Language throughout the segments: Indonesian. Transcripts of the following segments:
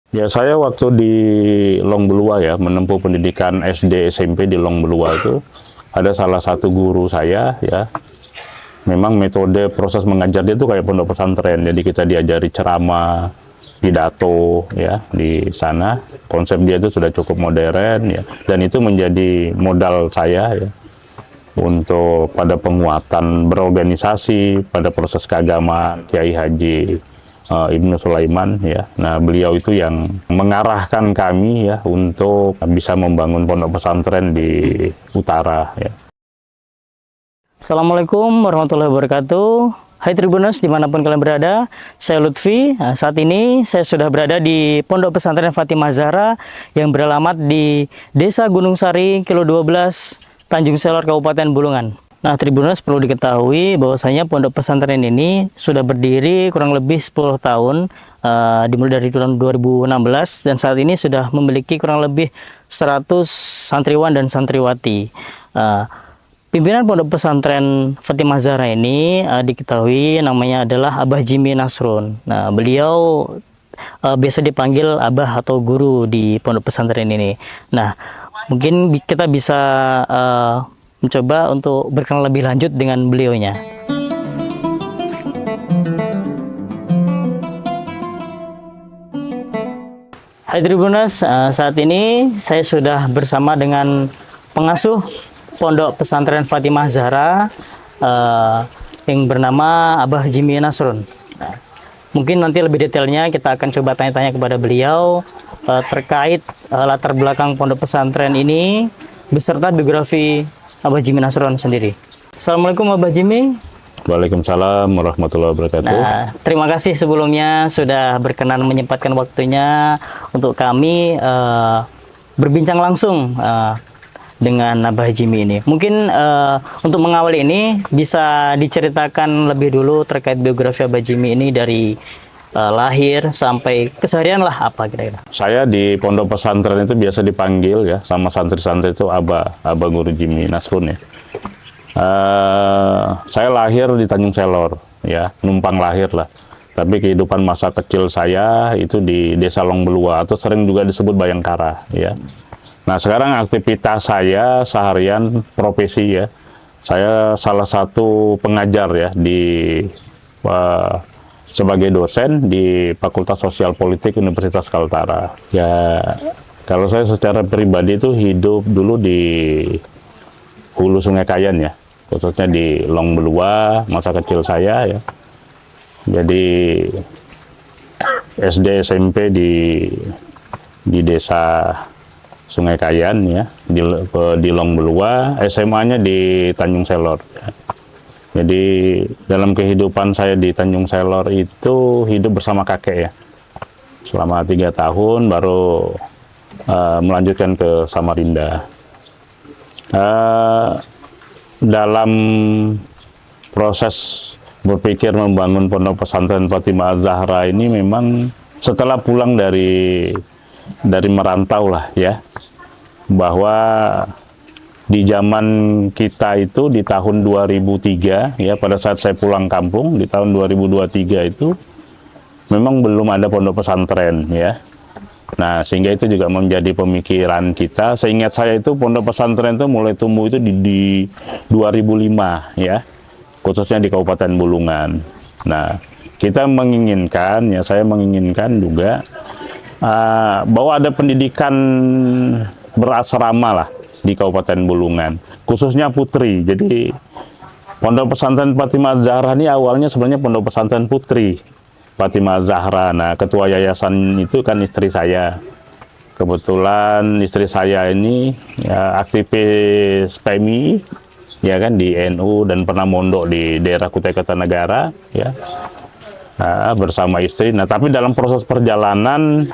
Ya, saya waktu di Longbelua ya, menempuh pendidikan SD SMP di Longbelua itu, ada salah satu guru saya ya, memang metode proses mengajar dia itu kayak pondok pesantren. Jadi kita diajari ceramah, pidato ya di sana. Konsep dia itu sudah cukup modern ya, dan itu menjadi modal saya ya untuk pada penguatan berorganisasi, pada proses keagamaan Kiai Haji Ibnu Sulaiman ya. Nah, beliau itu yang mengarahkan kami ya untuk bisa membangun pondok pesantren di utara ya. Assalamualaikum warahmatullahi wabarakatuh. Hai Tribuners dimanapun kalian berada, saya Lutfi. Nah, saat ini saya sudah berada di Pondok Pesantren Fatimah Zahra yang beralamat di Desa Gunung Sari, Kilo 12, Tanjung Selor, Kabupaten Bulungan. Nah, Tribuners perlu diketahui bahwasanya Pondok Pesantren ini sudah berdiri kurang lebih 10 tahun, dimulai dari tahun 2016, dan saat ini sudah memiliki kurang lebih 100 santriwan dan santriwati. Pimpinan Pondok Pesantren Fatimah Zahra ini diketahui namanya adalah Abah Jimmy Nasrun. Nah, beliau biasa dipanggil Abah atau guru di Pondok Pesantren ini. Nah, mungkin kita bisa mencoba untuk berkenalan lebih lanjut dengan beliaunya. Hai Tribuners, saat ini saya sudah bersama dengan pengasuh Pondok Pesantren Fatimah Zahra yang bernama Abah Jimmy Nasrun. Nah, mungkin nanti lebih detailnya kita akan coba tanya-tanya kepada beliau terkait latar belakang Pondok Pesantren ini beserta biografi Abah Jimmy Nasrun sendiri. Assalamualaikum Abah Jimmy. Waalaikumsalam warahmatullahi wabarakatuh. Nah, terima kasih sebelumnya sudah berkenan menyempatkan waktunya untuk kami berbincang langsung dengan Abah Jimmy ini. Mungkin untuk mengawali ini bisa diceritakan lebih dulu terkait biografi Abah Jimmy ini dari lahir sampai keseharian lah apa kira-kira. Saya di pondok pesantren itu biasa dipanggil ya sama santri-santri itu Abah Guru Jimmy Nasrun ya. Saya lahir di Tanjung Selor ya, numpang lahir lah. Tapi kehidupan masa kecil saya itu di Desa Longbelua atau sering juga disebut Bayangkara ya. Nah, sekarang aktivitas saya seharian profesi ya, saya salah satu pengajar ya sebagai dosen di Fakultas Sosial Politik Universitas Kaltara. Ya, kalau saya secara pribadi itu hidup dulu di hulu Sungai Kayan ya, khususnya di Longbelua masa kecil saya ya. Jadi SD SMP di desa Sungai Kayan ya, di Longbelua, SMA-nya di Tanjung Selor. Ya. Jadi dalam kehidupan saya di Tanjung Selor itu hidup bersama kakek ya, selama 3 tahun baru melanjutkan ke Samarinda. Dalam proses berpikir membangun Pondok Pesantren Fatimah Zahra ini memang setelah pulang dari merantau lah ya, bahwa di zaman kita itu di tahun 2003 ya, pada saat saya pulang kampung di tahun 2023 itu memang belum ada pondok pesantren ya. Nah, sehingga itu juga menjadi pemikiran kita. Seingat saya itu pondok pesantren itu mulai tumbuh itu di 2005 ya, khususnya di Kabupaten Bulungan. Nah, kita menginginkan ya, saya menginginkan juga bahwa ada pendidikan berasrama lah di Kabupaten Bulungan, khususnya putri. Jadi Pondok Pesantren Fatimah Zahra ini awalnya sebenarnya Pondok Pesantren Putri Fatimah Zahra. Nah, ketua yayasan itu kan istri saya. Kebetulan istri saya ini ya, aktivis PMI ya kan di NU dan pernah mondok di daerah Kutai Kartanegara ya. Bersama istri. Nah, tapi dalam proses perjalanan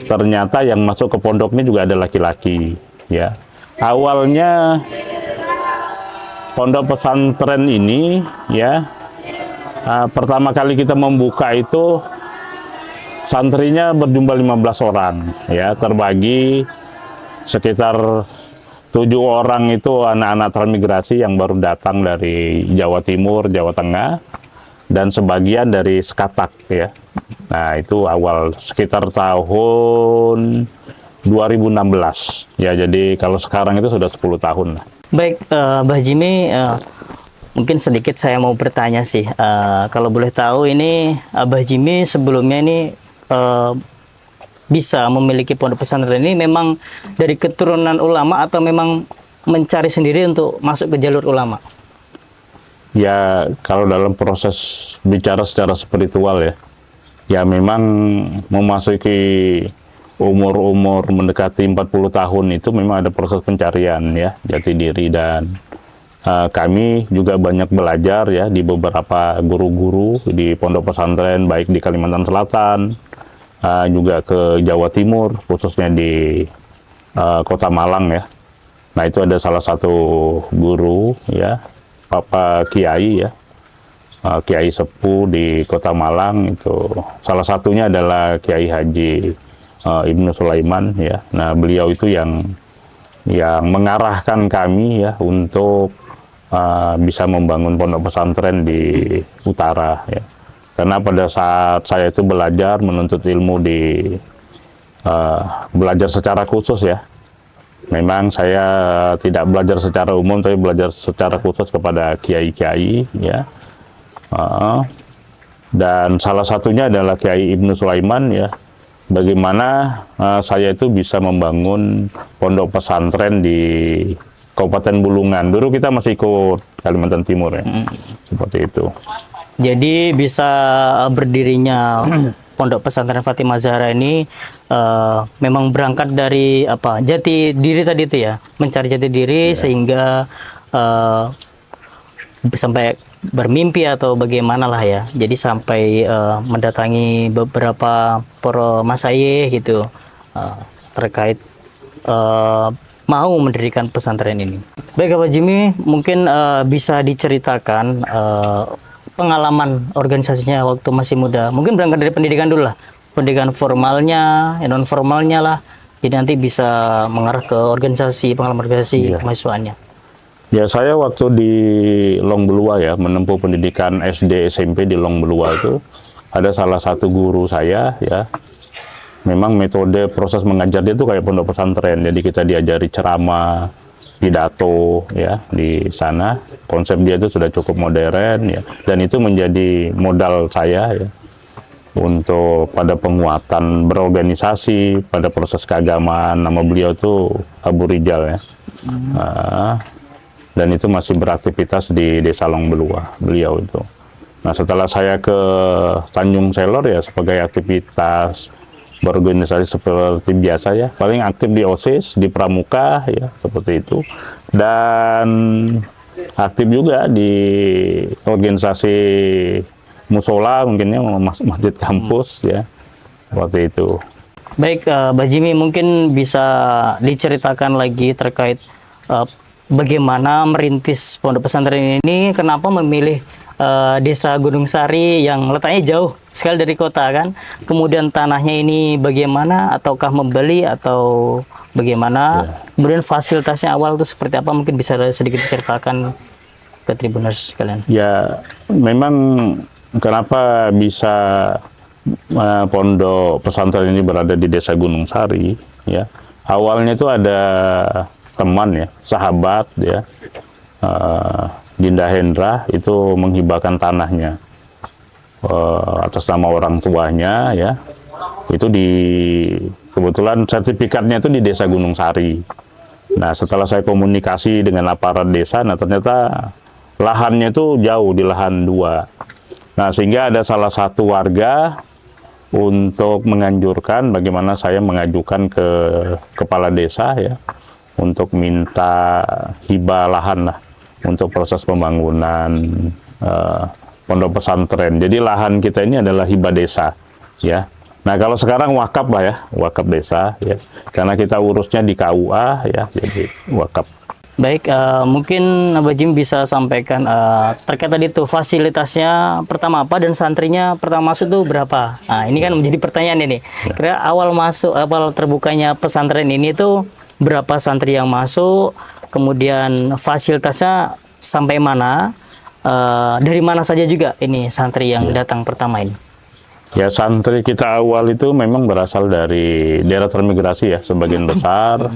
ternyata yang masuk ke pondok ini juga ada laki-laki ya. Awalnya pondok pesantren ini ya, pertama kali kita membuka itu santrinya berjumlah 15 orang ya, terbagi sekitar 7 orang itu anak-anak transmigrasi yang baru datang dari Jawa Timur, Jawa Tengah. dan sebagian dari Sekatak ya. Nah, itu awal sekitar tahun 2016 ya. Jadi kalau sekarang itu sudah 10 tahun lah. Baik, Mbah Jimmy, mungkin sedikit saya mau bertanya sih. Kalau boleh tahu ini Mbah Jimmy sebelumnya ini bisa memiliki pondok pesantren ini memang dari keturunan ulama atau memang mencari sendiri untuk masuk ke jalur ulama? Ya, kalau dalam proses bicara secara spiritual ya memang memasuki umur mendekati 40 tahun itu memang ada proses pencarian ya, jati diri, dan kami juga banyak belajar ya di beberapa guru-guru di pondok pesantren, baik di Kalimantan Selatan, juga ke Jawa Timur, khususnya di Kota Malang ya. Nah, itu ada salah satu guru ya, Bapak Kiai ya, Kiai Sepuh di Kota Malang. Itu salah satunya adalah Kiai Haji Ibnu Sulaiman ya. Nah, beliau itu yang mengarahkan kami ya untuk bisa membangun pondok pesantren di utara ya. Karena pada saat saya itu belajar menuntut ilmu di belajar secara khusus ya. Memang saya tidak belajar secara umum, tapi belajar secara khusus kepada kiai-kiai ya. Dan salah satunya adalah Kiai Ibnu Sulaiman ya. Bagaimana saya itu bisa membangun pondok pesantren di Kabupaten Bulungan. Dulu kita masih ikut Kalimantan Timur ya. Seperti itu. Jadi bisa berdirinya Pondok Pesantren Fatimah Zahra ini memang berangkat dari apa? Jati diri tadi itu ya, mencari jati diri sehingga sampai bermimpi atau bagaimana lah ya. Jadi sampai mendatangi beberapa para masyayikh gitu terkait mau mendirikan pesantren ini. Baik, Pak Jimmy, mungkin bisa diceritakan pengalaman organisasinya waktu masih muda. Mungkin berangkat dari pendidikan dulu lah. Pendidikan formalnya, non formalnya lah. Jadi nanti bisa mengarah ke organisasi, pengalaman organisasi kemahasiswaannya. Ya, saya waktu di Long Belua ya, menempuh pendidikan SD SMP di Long Belua itu ada salah satu guru saya ya. Memang metode proses mengajar dia itu kayak pondok pesantren. Jadi kita diajari ceramah, pidato ya di sana. Konsep dia itu sudah cukup modern ya, dan itu menjadi modal saya ya untuk pada penguatan berorganisasi, pada proses keagamaan. Nama beliau itu Abu Rijal ya. Dan itu masih beraktivitas di Desa Long Belua beliau itu. Nah, setelah saya ke Tanjung Selor ya sebagai aktivitas berorganisasi seperti biasa ya, paling aktif di OSIS, di Pramuka ya, seperti itu, dan aktif juga di organisasi musola, mungkinnya masjid kampus ya, seperti itu. Baik, Mbak Jimmy, mungkin bisa diceritakan lagi terkait bagaimana merintis pondok pesantren ini, kenapa memilih Desa Gunung Sari yang letaknya jauh sekali dari kota kan, kemudian tanahnya ini bagaimana, ataukah membeli atau bagaimana, kemudian fasilitasnya awal itu seperti apa, mungkin bisa sedikit diceritakan ke Tribuners sekalian. Ya, memang kenapa bisa pondok pesantren ini berada di Desa Gunung Sari ya, awalnya itu ada teman ya, sahabat ya, Dinda Hendra itu menghibahkan tanahnya atas nama orang tuanya ya. Itu kebetulan sertifikatnya itu di Desa Gunung Sari. Nah, setelah saya komunikasi dengan aparat desa, nah ternyata lahannya itu jauh, di lahan 2. Nah, sehingga ada salah satu warga untuk menganjurkan bagaimana saya mengajukan ke kepala desa ya untuk minta hibah lahan lah untuk proses pembangunan pondok pesantren. Jadi lahan kita ini adalah hibah desa ya. Nah, kalau sekarang wakaf lah ya, wakaf desa ya, karena kita urusnya di KUA ya, jadi wakaf. Baik, mungkin Mbak Jim bisa sampaikan terkait tadi tuh fasilitasnya pertama apa dan santrinya pertama masuk tuh berapa. Nah, ini kan menjadi pertanyaan ini. Kira awal terbukanya pesantren ini tuh berapa santri yang masuk, kemudian fasilitasnya sampai mana, dari mana saja juga ini santri yang datang pertama ini? Ya, santri kita awal itu memang berasal dari daerah transmigrasi ya, sebagian besar,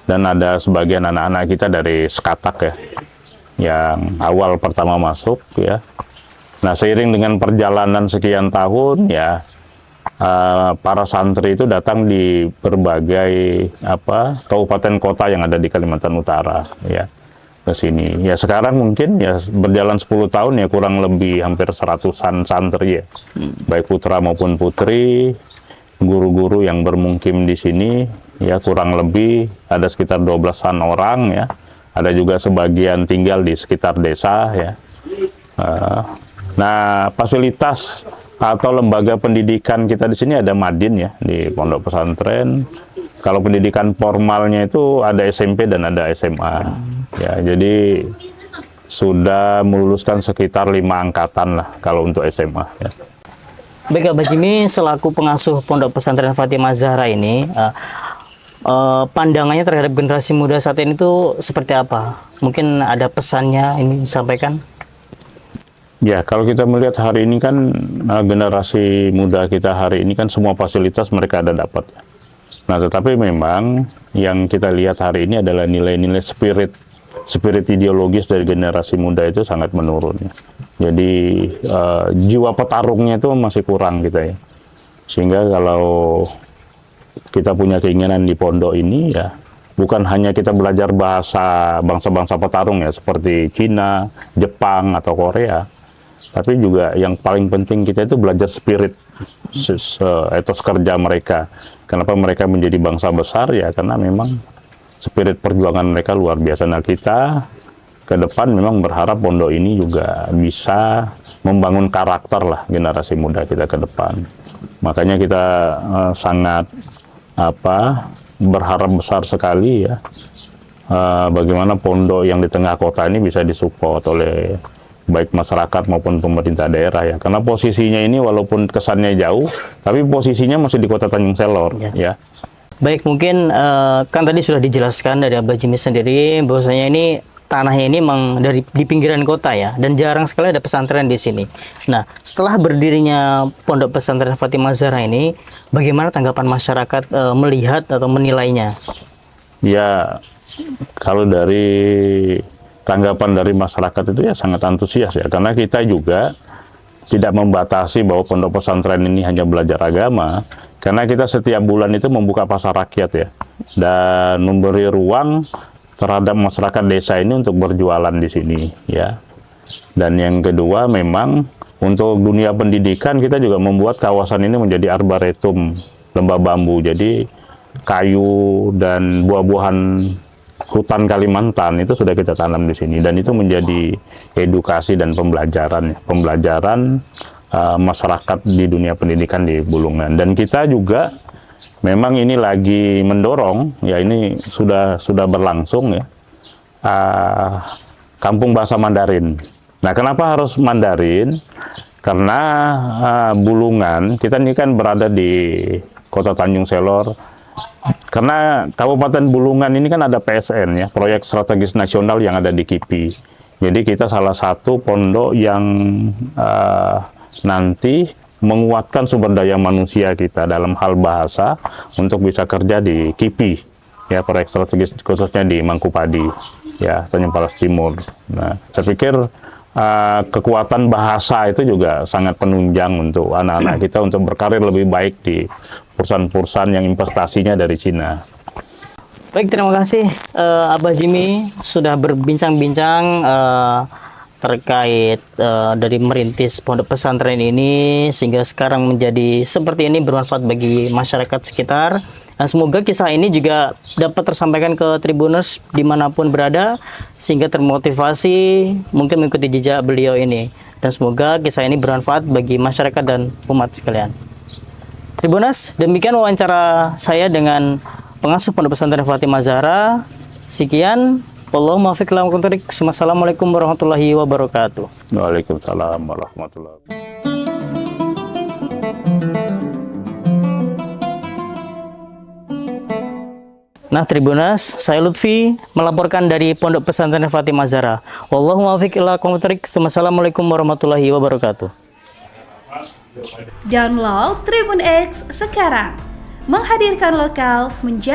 dan ada sebagian anak-anak kita dari Sekatak ya, yang awal pertama masuk ya. Nah, seiring dengan perjalanan sekian tahun ya, para santri itu datang di berbagai kabupaten kota yang ada di Kalimantan Utara ya, ke sini. Ya sekarang mungkin ya berjalan 10 tahun ya kurang lebih hampir 100-an santri ya. Baik putra maupun putri, guru-guru yang bermukim di sini ya kurang lebih ada sekitar 12-an orang ya. Ada juga sebagian tinggal di sekitar desa ya. Nah, fasilitas atau lembaga pendidikan kita di sini ada Madin ya, di pondok pesantren. Kalau pendidikan formalnya itu ada SMP dan ada SMA. Ya, jadi sudah meluluskan sekitar 5 angkatan lah kalau untuk SMA. Ya. Baik, Abah Jimmy selaku pengasuh Pondok Pesantren Fatimah Zahra ini, pandangannya terhadap generasi muda saat ini tuh seperti apa? Mungkin ada pesannya ini disampaikan? Ya, kalau kita melihat hari ini kan generasi muda kita hari ini kan semua fasilitas mereka ada dapat. Nah, tetapi memang yang kita lihat hari ini adalah nilai-nilai spirit ideologis dari generasi muda itu sangat menurun. Jadi jiwa petarungnya itu masih kurang kita ya. Sehingga kalau kita punya keinginan di pondok ini ya, bukan hanya kita belajar bahasa bangsa-bangsa petarung ya, seperti Cina, Jepang, atau Korea, tapi juga yang paling penting kita itu belajar spirit etos kerja mereka. Kenapa mereka menjadi bangsa besar ya, karena memang spirit perjuangan mereka luar biasa. Nah, kita ke depan memang berharap pondok ini juga bisa membangun karakter lah generasi muda kita ke depan. Makanya kita sangat berharap besar sekali ya, bagaimana pondok yang di tengah kota ini bisa disupport oleh baik masyarakat maupun pemerintah daerah ya, karena posisinya ini walaupun kesannya jauh, tapi posisinya masih di Kota Tanjung Selor ya. Baik, mungkin kan tadi sudah dijelaskan dari Abah Jimmy sendiri bahwasanya ini tanahnya ini memang di pinggiran kota ya, dan jarang sekali ada pesantren di sini. Nah, setelah berdirinya Pondok Pesantren Fatimah Zahra ini, bagaimana tanggapan masyarakat melihat atau menilainya? Ya, kalau dari tanggapan dari masyarakat itu ya sangat antusias ya, karena kita juga tidak membatasi bahwa pondok pesantren ini hanya belajar agama, karena kita setiap bulan itu membuka pasar rakyat ya, dan memberi ruang terhadap masyarakat desa ini untuk berjualan di sini ya. Dan yang kedua memang untuk dunia pendidikan kita juga membuat kawasan ini menjadi arboretum lembah bambu, jadi kayu dan buah-buahan hutan Kalimantan itu sudah kita tanam di sini, dan itu menjadi edukasi dan pembelajaran masyarakat di dunia pendidikan di Bulungan. Dan kita juga memang ini lagi mendorong ya, ini sudah berlangsung ya, kampung bahasa Mandarin. Nah, kenapa harus Mandarin? Karena Bulungan kita ini kan berada di Kota Tanjung Selor. Karena Kabupaten Bulungan ini kan ada PSN ya, Proyek Strategis Nasional yang ada di KIPI. Jadi kita salah satu pondok yang nanti menguatkan sumber daya manusia kita dalam hal bahasa untuk bisa kerja di KIPI ya, proyek strategis khususnya di Mangkupadi ya, Tanjung Palas Timur. Nah, saya pikir kekuatan bahasa itu juga sangat penunjang untuk anak-anak kita untuk berkarir lebih baik di perusahaan-perusahaan yang investasinya dari Cina. Baik, terima kasih Abah Jimmy sudah berbincang-bincang terkait dari merintis pondok pesantren ini sehingga sekarang menjadi seperti ini, bermanfaat bagi masyarakat sekitar. Dan semoga kisah ini juga dapat tersampaikan ke Tribuners dimanapun berada sehingga termotivasi mungkin mengikuti jejak beliau ini. Dan semoga kisah ini bermanfaat bagi masyarakat dan umat sekalian. Tribuners, demikian wawancara saya dengan pengasuh Pondok Pesantren Fatimah Zahra. Sekian. Wallahumma fiq lam kunturik. Assalamualaikum warahmatullahi wabarakatuh. Waalaikumsalam warahmatullahi wabarakatuh. Nah, Tribuners, saya Lutfi melaporkan dari Pondok Pesantren Fatimah Zahra. Wallahu muwaffiq ila aqwamit thoriq. Wassalamualaikum warahmatullahi wabarakatuh. Download Tribun X sekarang. Menghadirkan lokal menjadi